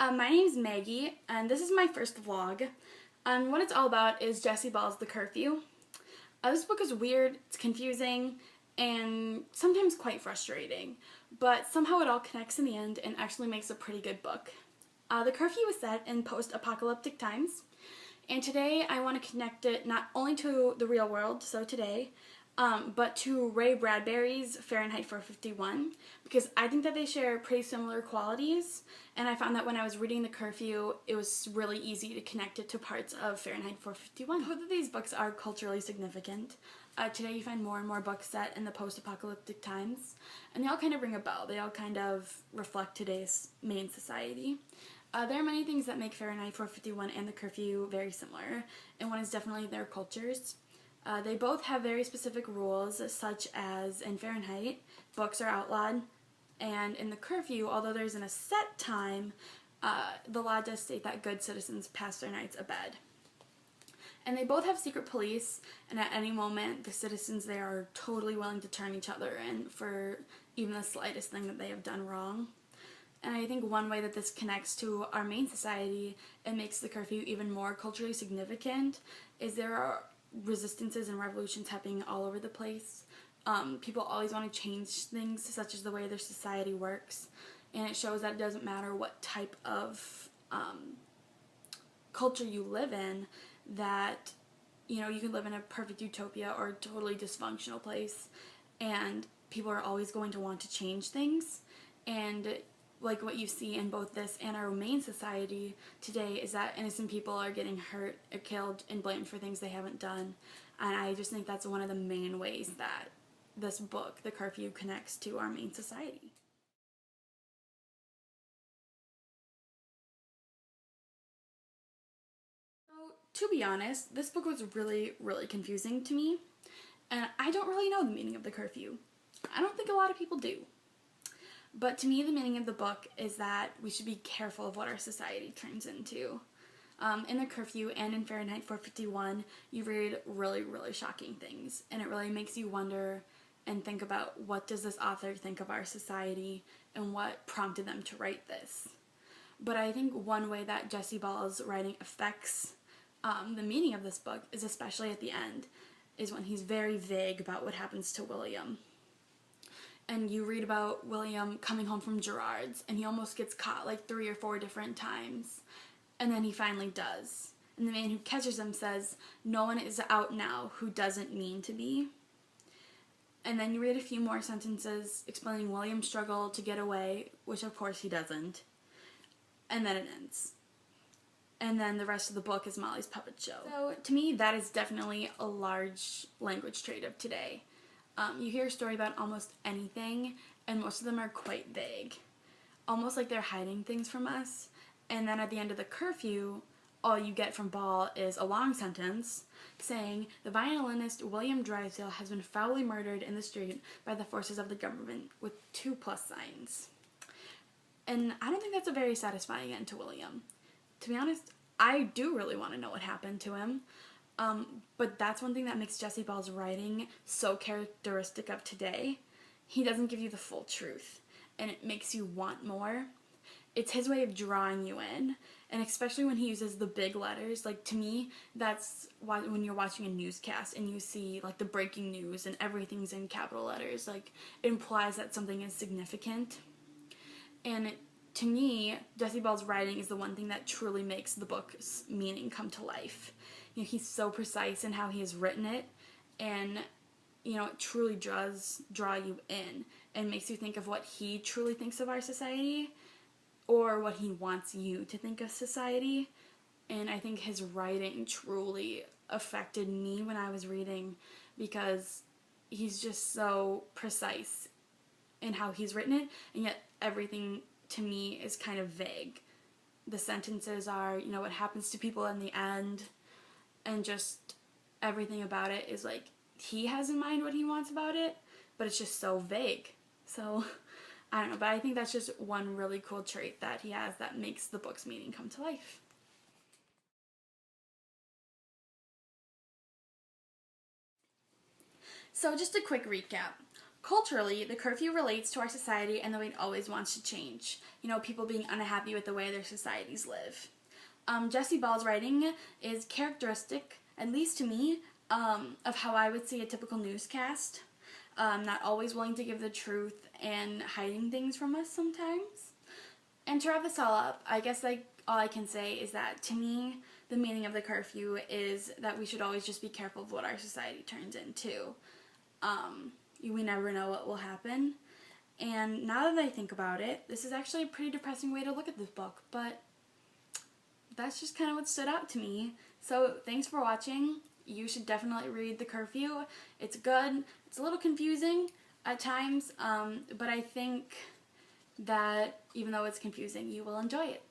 My name's Maggie, and this is my first vlog. What it's all about is Jessie Ball's The Curfew. This book is weird, it's confusing, and sometimes quite frustrating, but somehow it all connects in the end and actually makes a pretty good book. The Curfew is set in post-apocalyptic times, and today I want to connect it not only to the real world, so today, but to Ray Bradbury's Fahrenheit 451, because I think that they share pretty similar qualities, and I found that when I was reading The Curfew, it was really easy to connect it to parts of Fahrenheit 451. Both of these books are culturally significant. Today you find more and more books set in the post-apocalyptic times, and they all kind of ring a bell. They all kind of reflect today's main society. There are many things that make Fahrenheit 451 and The Curfew very similar, and one is definitely their cultures. They both have very specific rules, such as in Fahrenheit, books are outlawed, and in The Curfew, although there isn't a set time, the law does state that good citizens pass their nights abed. And they both have secret police, and at any moment, the citizens there are totally willing to turn each other in for even the slightest thing that they have done wrong. And I think one way that this connects to our main society and makes The Curfew even more culturally significant is there are resistances and revolutions happening all over the place. People always want to change things, such as the way their society works, and it shows that it doesn't matter what type of culture you live in, that you can live in a perfect utopia or a totally dysfunctional place, and people are always going to want to change things. And like what you see in both this and our main society today is that innocent people are getting hurt or killed and blamed for things they haven't done. And I just think that's one of the main ways that this book, The Curfew, connects to our main society. So, to be honest, this book was really, really confusing to me, and I don't really know the meaning of The Curfew. I don't think a lot of people do. But to me, the meaning of the book is that we should be careful of what our society turns into. In The Curfew and in Fahrenheit 451, you read really, really shocking things, and it really makes you wonder and think about what does this author think of our society and what prompted them to write this. But I think one way that Jessie Ball's writing affects the meaning of this book is especially at the end, is when he's very vague about what happens to William. And you read about William coming home from Gerard's, and he almost gets caught like 3 or 4 different times. And then he finally does. And the man who catches him says, "No one is out now who doesn't mean to be." And then you read a few more sentences explaining William's struggle to get away, which of course he doesn't. And then it ends. And then the rest of the book is Molly's puppet show. So to me, that is definitely a large language trait of today. You hear a story about almost anything, and most of them are quite vague. Almost like they're hiding things from us. And then at the end of The Curfew, all you get from Ball is a long sentence saying, "The violinist William Drysdale has been foully murdered in the street by the forces of the government," with 2 plus signs. And I don't think that's a very satisfying end to William. To be honest, I do really want to know what happened to him. But that's one thing that makes Jessie Ball's writing so characteristic of today. He doesn't give you the full truth, and it makes you want more. It's his way of drawing you in, and especially when he uses the big letters. Like, to me, that's why when you're watching a newscast and you see like the breaking news and everything's in capital letters, like, it implies that something is significant. And to me, Jessie Ball's writing is the one thing that truly makes the book's meaning come to life. He's so precise in how he has written it, and it truly does draw you in and makes you think of what he truly thinks of our society, or what he wants you to think of society. And I think his writing truly affected me when I was reading, because he's just so precise in how he's written it, and yet everything to me is kind of vague. The sentences are, what happens to people in the end, and just everything about it is like he has in mind what he wants about it, but it's just so vague. So I don't know, but I think that's just one really cool trait that he has that makes the book's meaning come to life. So just a quick recap. Culturally, the curfew relates to our society and the way it always wants to change. You know, people being unhappy with the way their societies live. Jessie Ball's writing is characteristic, at least to me, of how I would see a typical newscast. Not always willing to give the truth and hiding things from us sometimes. And to wrap this all up, I guess all I can say is that to me, the meaning of the curfew is that we should always just be careful of what our society turns into. We never know what will happen. And now that I think about it, this is actually a pretty depressing way to look at this book, but that's just kind of what stood out to me. So thanks for watching. You should definitely read The Curfew. It's good. It's a little confusing at times, but I think that even though it's confusing, you will enjoy it.